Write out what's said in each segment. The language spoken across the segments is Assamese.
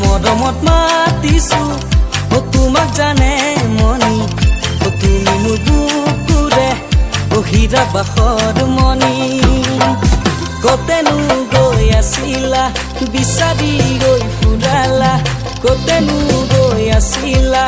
মৰমত মাতিছো ও তোমাক জানে মনি ও তুমি মোৰ বুকুৰে ও হীৰা বাখৰ মনি কতেনো গৈ আছিলা বিচাৰি গৈ ফুৰালা কতেনো গৈ আছিলা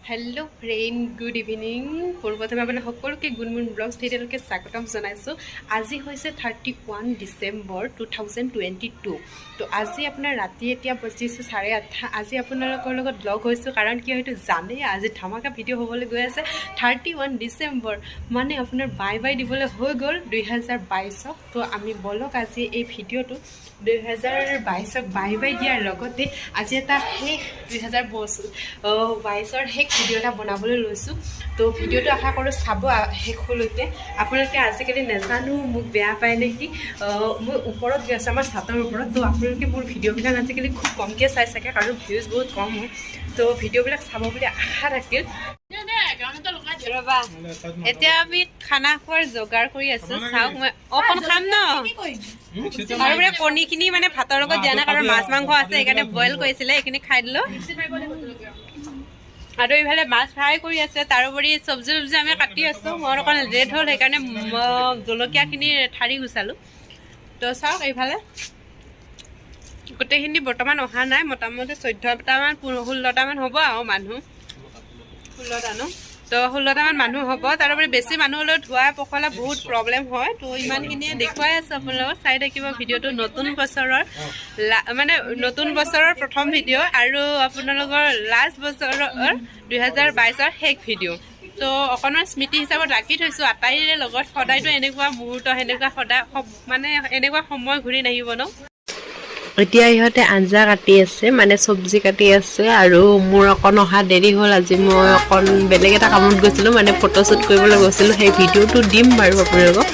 हेलो फ्रेंड गुड इवनिंग पूर्वप्रथमे अपना सकलोके गुड मर्निंग ब्लग भिडिओलोके स्वागतम जनाइছোঁ আজি হৈছে 31 ডিসেম্বৰ 2022 তো আজি আপোনাৰ ৰাতি এতিয়া বজিছে 8:30 আজি আপোনালোকৰ লগত ব্লগ হৈছোঁ কাৰণ কি হয়তো জানে আজি ধামাকা ভিডিও হ'বলৈ গৈ আছে 31 ডিসেম্বৰ মানে আপোনাৰ বাই বাই দিবলৈ হৈ গ'ল 2022 তো আমি বলক আজি এই ভিডিওটো 2022 বাই বাই দিয়াৰ লগতে আজি এটা শেষ 2022 শেষ ভিডিও এটা বনাবলৈ লৈছোঁ তো ভিডিওটো আশা কৰোঁ চাব শেষলৈকে আপোনালোকে আজিকালি নাজানো মোক বেয়া পায় নেকি মই ওপৰত গৈ আছোঁ আমাৰ ছাতৰ ওপৰত তো আপোনালোকে মোৰ ভিডিঅ'বিলাক আজিকালি খুব কমকৈ চাই চাগে কাৰণ ভিউজ বহুত কম হয় তো ভিডিঅ'বিলাক চাব বুলি আশা থাকিল ৰ'বা এতিয়া আমি খানা খোৱাৰ যোগাৰ কৰি আছোঁ চাওক মই অকণ খাম ন আৰু মানে কণীখিনি মানে ভাতৰ লগত দিয়া নাই কাৰণ মাছ মাংস আছে সেইকাৰণে বইল কৰিছিলে এইখিনি খাই দিলোঁ আৰু এইফালে মাছ ফ্ৰাই কৰি আছে তাৰোপৰি চব্জি আমি কাটি আছোঁ মোৰ অকণ ৰেড হ'ল সেইকাৰণে জলকীয়াখিনি ঠাৰি গুচালোঁ তো চাওক এইফালে গোটেইখিনি বৰ্তমান অহা নাই মোটামুটি 14টামান 16টামান হ'ব আৰু মানুহ 16টা ন তো 16টামান মানুহ হ'ব তাৰোপৰি বেছি মানুহ হ'লেও ধোৱা পখলা বহুত প্ৰব্লেম হয় তো ইমানখিনিয়ে দেখুৱাই আছোঁ আপোনালোকক চাই থাকিব ভিডিঅ'টো নতুন বছৰৰ মানে নতুন বছৰৰ প্ৰথম ভিডিঅ' আৰু আপোনালোকৰ লাষ্ট বছৰৰ 2022ৰ শেষ ভিডিঅ' তো অকণমান স্মৃতি হিচাপত ৰাখি থৈছোঁ আটাইৰে লগত সদায়তো এনেকুৱা মুহূৰ্ত সেনেকুৱা সদায় মানে এনেকুৱা সময় ঘূৰি নাহিব ন এতিয়া ইহঁতে আঞ্জা কাটি আছে মানে চব্জি কাটি আছে আৰু মোৰ অকণ অহা দেৰি হ'ল আজি মই অকণ বেলেগ এটা কামত গৈছিলোঁ মানে ফটোশ্বুট কৰিবলৈ গৈছিলোঁ সেই ভিডিঅ'টো দিম বাৰু আপোনালোকক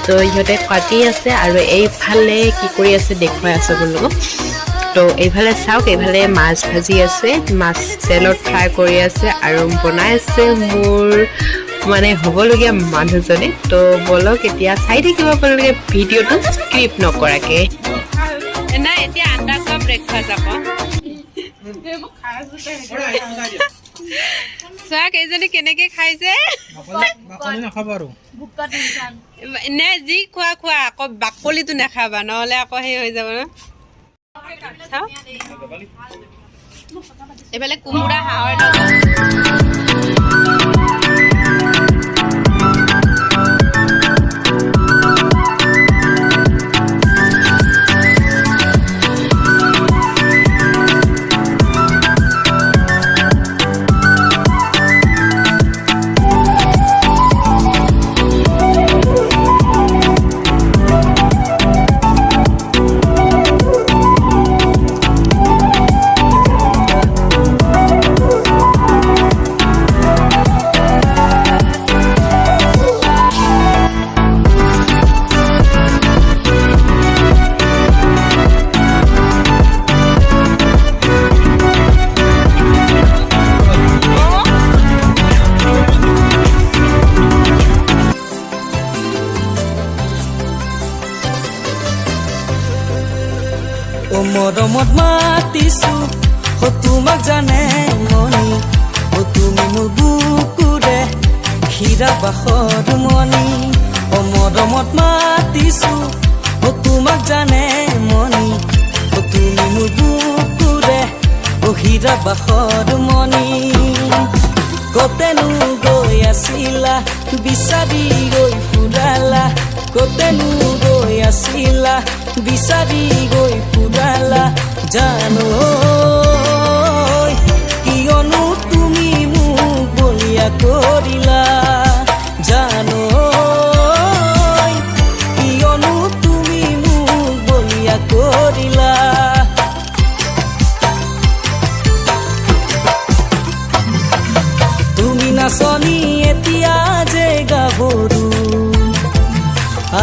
তো ইহঁতে কাটি আছে আৰু এইফালে কি কৰি আছে দেখুৱাই আছোঁ আপোনালোকক তো এইফালে চাওক এইফালে মাছ ভাজি আছে মাছ তেলত ফ্ৰাই কৰি আছে আৰু বনাই আছে মোৰ মানে হ'বলগীয়া মানুহজনে তো বলক এতিয়া চাই থাকিব আপোনালোকে ভিডিঅ'টো স্ক্ৰিপ্ট নকৰাকৈ নাই এতিয়া আন্দা খোৱা ব্ৰেকফাষ্ট আকৌ চোৱা কেইজনী কেনেকে খাইছে নে যি খোৱা খোৱা আকৌ বাকলিটো নাখাবা নহ'লে আকৌ সেই হৈ যাব ন এইফালে কোমোৰা হাঁহৰ মৰমত মাতিছো ও তোমাক জানে মনি ও তুমি মোৰ বুকুৰে হীৰা বাখৰ মনি ও মৰমত মাতিছো ও তোমাক জানে মনি ও তুমি মোৰ বুকুৰে ও হীৰা বাখৰ মণি কতেনো গৈ আছিলা বিচাৰি গৈ ফুৰালা কতেনো গৈ আছিলা বিচাৰি গৈ ফুৰালা জানো কিয়নো তুমি মোক বলিয়া কৰিলা জানো কিয়নো তুমি মোক বলিয়া কৰিলা তুমি নাচনি এতিয়া যে গাভৰু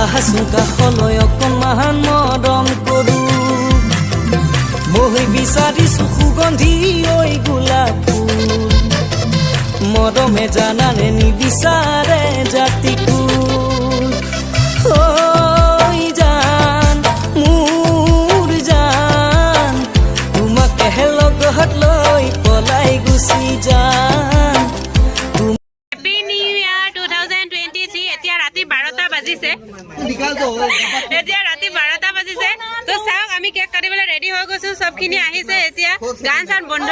আহাচোন কাষলৈ অকণমান মৰম কৰো মই বিচাৰিছো সুগন্ধি ঐ গোলাপ ফুল মৰমে জানানে নিবিচাৰে জাতি কুল ঐ জান মোৰ জান তোমাকেহে লগত লৈ পলাই গুচি যাম হেপী নিউ ইয়াৰ 2023 এতিয়া ৰাতি 12টা বাজিছে এতিয়া ৰাতি 12টা বাজিছে তো চাওক আমি কেক কাটিবলৈ ৰেডি হৈ গৈছো সবখিনি আহিছে এতিয়া গান চান বন্ধ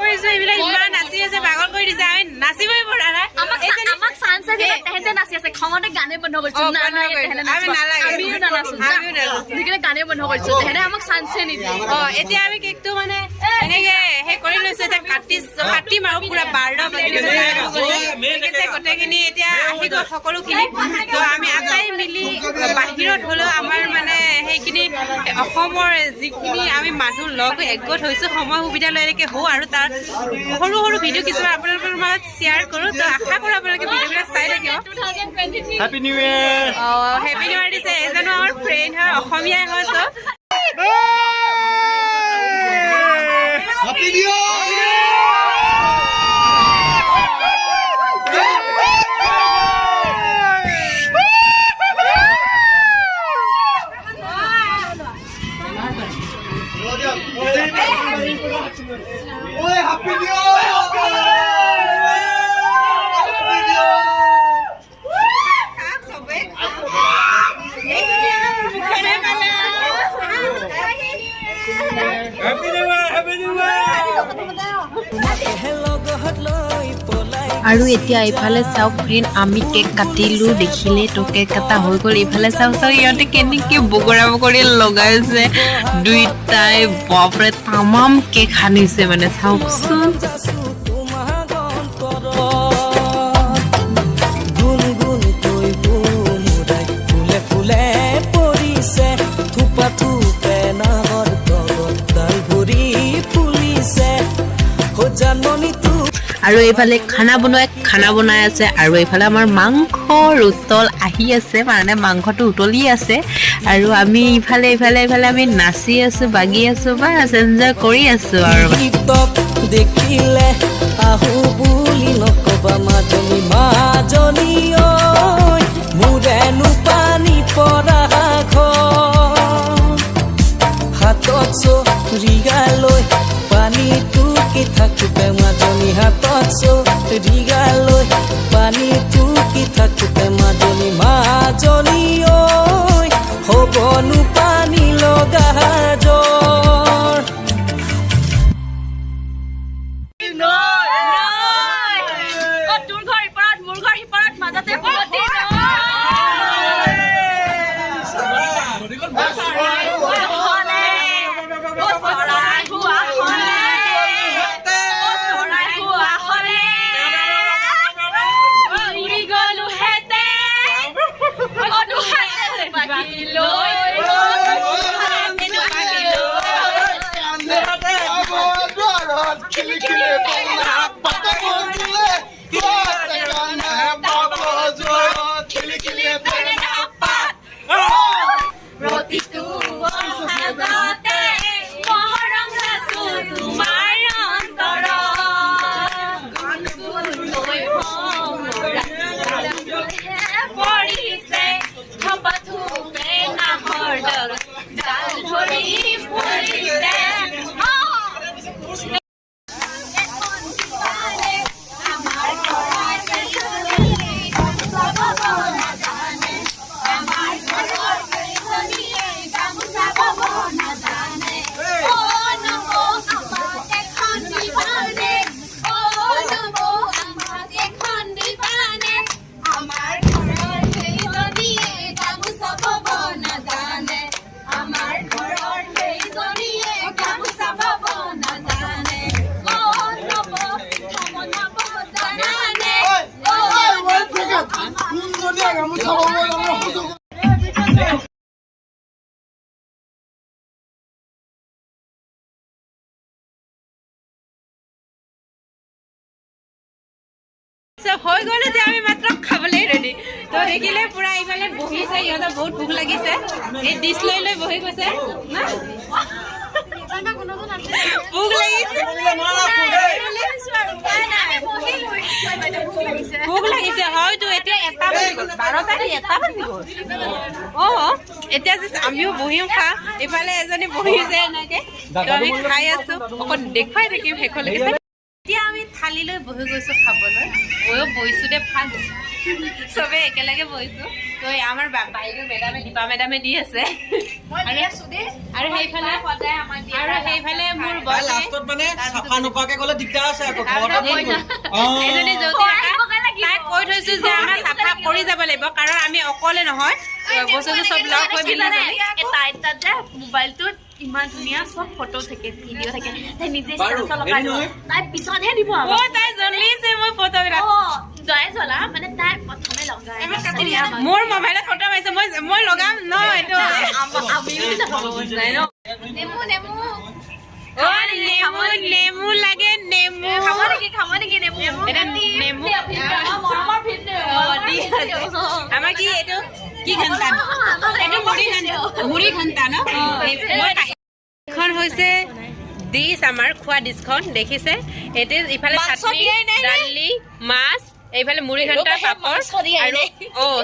কৰিছো এইবিলাক ইমান নাচি আছে পাগল কৰি দিছে আমি নাচিবই পৰা নাই আমাক চান্সে দিলে তেহেতে নাচি আছে খঙতে গানে বন্ধ কৰিছো আমি নালাগে আমিও নানাচো যিকেইটা গানে বন্ধ কৰিছো তেহেতে আমাক চান্সে নিদিয়ে এতিয়া আমি কেকটো মানে এনেকে সেই কৰি লৈছো এতিয়া কাটিম আৰু পুৰা 12 বাজিছে গোটেইখিনি এতিয়া আহি গ'ল সকলোখিনি তো আমি আটাই মিলি বাহিৰত হ'লেও আমাৰ মানে সেইখিনি অসমৰ যিখিনি আমি মানুহ লগ একগোট হৈছো সময় সুবিধা লৈ এনেকে হওঁ আৰু তাৰ সৰু সৰু ভিডিঅ' কিছুমান আপোনালোকৰ মাজত শ্বেয়াৰ কৰোঁ তো আশা কৰোঁ আপোনালোকে ভিডিঅ'বিলাক চাই থাকিব হেপী নিউ ইয়াৰ হেপী নিউ ইয়াৰ দিছে এজনো আমাৰ ফ্ৰেণ্ড হয় অসমীয়াই হয় তো হেপী নিউ আৰু এতিয়া ইফালে চাওক ফ্ৰেণ্ড আমি কেক কাটিলো দেখিলে তো কেক কাটা হৈ গ'ল ইফালে চাওক ইহঁতে কেনেকৈ বগৰা বগৰী লগাইছে দুইটাই বাপৰে তামাম কেক সানিছে মানে চাওকচোন আৰু এইফালে খানা বনাই আছে আৰু এইফালে আমাৰ মাংসৰ উতল আহি আছে মানে মাংসটো উতলি আছে আৰু আমি ইফালে আমি নাচি আছো বাগি আছো বা এনজয় কৰি আছো আৰু দেখিলে আহু বুলি নকবা মাজনী ঐ মোৰেনো পানী পৰা হাতত চৰিগালৈ পানীটো কি থাকোতে মাজনী হাতত চৰিগালৈ পানীটো কি থাকোতে মাজনী ঐ হ'বনো পানী লগা জ্বৰ তোৰ ঘৰ ইপাৰত মোৰ ঘৰ সিপাৰত মাজতে হৈ গ'ল যে আমি মাত্ৰ খাবলৈ ৰেডি তো দেখিলে পুৰা ইফালে বহিছে ইহঁতৰ বহুত ভোক লাগিছে এই ডিছ লৈ লৈ বহি গৈছে না ভোক লাগিছে ভোক লাগিছে হয়তো এতিয়া 1টা বাজি গ'ল 12টা 1টা বাজি গ'ল এতিয়া আমিও বহিম খা ইফালে এজনী বহিছে এনেকৈ তো আমি খাই আছো অকণ দেখুৱাই থাকিম শেষলৈকে এতিয়া আমি থালি লৈ বহি গৈছো খাবলৈ ময়ো বহিছো দে ফাৰ্ষ্ট চবে একেলগে বহিছো তো আমাৰ বাইদেউ মেডামে দীপা মেডামে দি আছে আৰু সেইফালে মোৰ লাষ্টত মানে চাফা নকৰাকে গ'লে দিগদাৰ আছে আকৌ এজনী তাইক কৈ থৈছো যে আমাৰ চাফা কৰি যাব লাগিব কাৰণ আমি অকলে নহয় বস্তুটো চব লগ হৈ মিলি এটা যে মোবাইলটোত ইমান ধুনীয়া চব ফটো থাকে ভিডিঅ' থাকে তাই নিজে লগাই তাই পিছতহে দিব তাই জ্বলিছে মোৰ ফটোবিলাক জয় জ্বলা মানে তাই প্ৰথমে লগাই মোৰ মোবাইলত ফটো মাৰিছে মই লগাম ন এইটো নেমু লাগে নেমু খাব নেকি নেমু নেমু আমাৰ কি এইটো কি ঘণ্টা এইটো মুড়ি ঘণ্টা ন এইখন হৈছে ডিছ আমাৰ খোৱা ডিছখন দেখিছে এইটো ইফালে চাটনি দালি মাছ এইফালে মুড়ি ঘণ্টা পাপৰ আৰু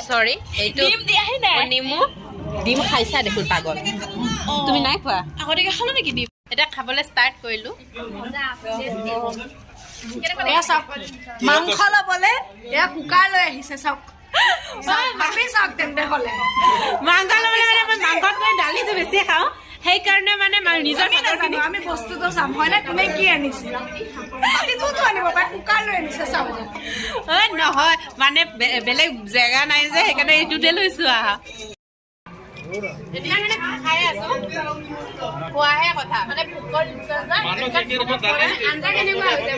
চৰি এইটো নেমু ডিম খাইছা দেখোন পাগল তুমি নাই খোৱা আগতে খালো নেকি ডিম এতিয়া খাবলৈ ষ্টাৰ্ট কৰিলো মাংস ল'বলে এয়া কুকাৰ লৈ আহিছে চাওক ভাবি চাওক তেন্তে হ'লে মাংস ল'বলৈ মানে মই মাংসতকৈ দালিটো বেছি খাওঁ সেইকাৰণে মানে নিজৰ আমি বস্তুটো চাম হয় নে তুমি কি আনিছে আনিব পাৰে কুকাৰ লৈ আনিছে চাওক নহয় মানে বেলেগ জেগা নাই যে সেইকাৰণে এইটোতে লৈছো আহা এতিয়া মানে খাই আছো খোৱাহে কথা মানে ভোকৰ আঞ্জা কেনেকুৱা হৈছে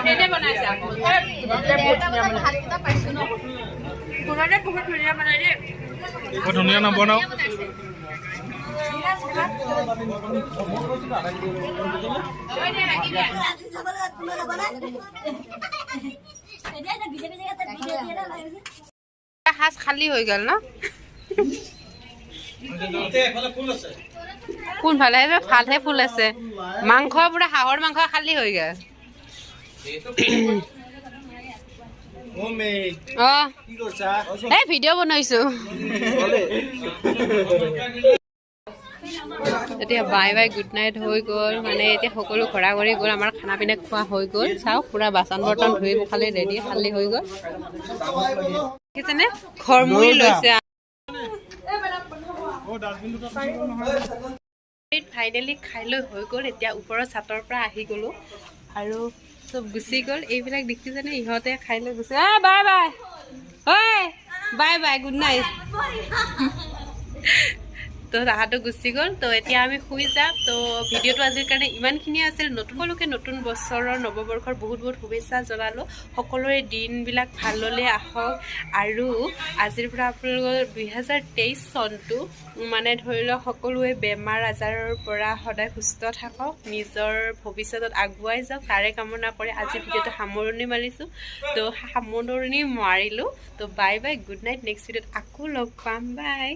ঘৰতে বনাইছে আকৌ ভাতকেইটা পাইছো ন ঘৰতে বহুত ধুনীয়া বনাই দেই ধুনীয়া নবনাও সাজ খালী হৈ গ'ল ন কোনফালে ভালহে ফুল আছে মাংস পুৰা হাঁহৰ মাংস খালী হৈ গ'ল এই ভিডিঅ' বনাইছো এতিয়া বাই বাই গুড নাইট হৈ গ'ল মানে এতিয়া সকলো ঘৰা ঘৰি গ'ল আমাৰ খানা পিনা খোৱা হৈ গ'ল চাওক পুৰা বাচন বৰ্তন ধুই পখালি ৰেডি খালী হৈ গ'ল দেখিছেনে ঘৰ মুৰি লৈছে ফাইনেলি খাই লৈ হৈ গ'ল এতিয়া ওপৰৰ ছাতৰ পৰা আহি গ'লো আৰু চব গুচি গ'ল এইবিলাক দেখিছেনে ইহঁতে খাই লৈ গুচি বাই বাই ঐ বাই বাই গুড নাইট তো তাহাঁতো গুচি গ'ল তো এতিয়া আমি শুই যাম তো ভিডিঅ'টো আজিৰ কাৰণে ইমানখিনিয়ে আছিল সকলোকে নতুন বছৰৰ নৱবৰ্ষৰ বহুত বহুত শুভেচ্ছা জনালোঁ সকলোৰে দিনবিলাক ভাললৈ আহক আৰু আজিৰ পৰা আপোনালোকৰ 2023 চনটো মানে ধৰি লওক সকলোৱে বেমাৰ আজাৰৰ পৰা সদায় সুস্থ থাকক নিজৰ ভৱিষ্যতত আগুৱাই যাওক তাৰে কামনা কৰি আজি ভিডিঅ'টো সামৰণি মাৰিছোঁ তো সামৰণি মাৰিলোঁ তো bye bye good night next ভিডিঅ'ত আকৌ লগ পাম বাই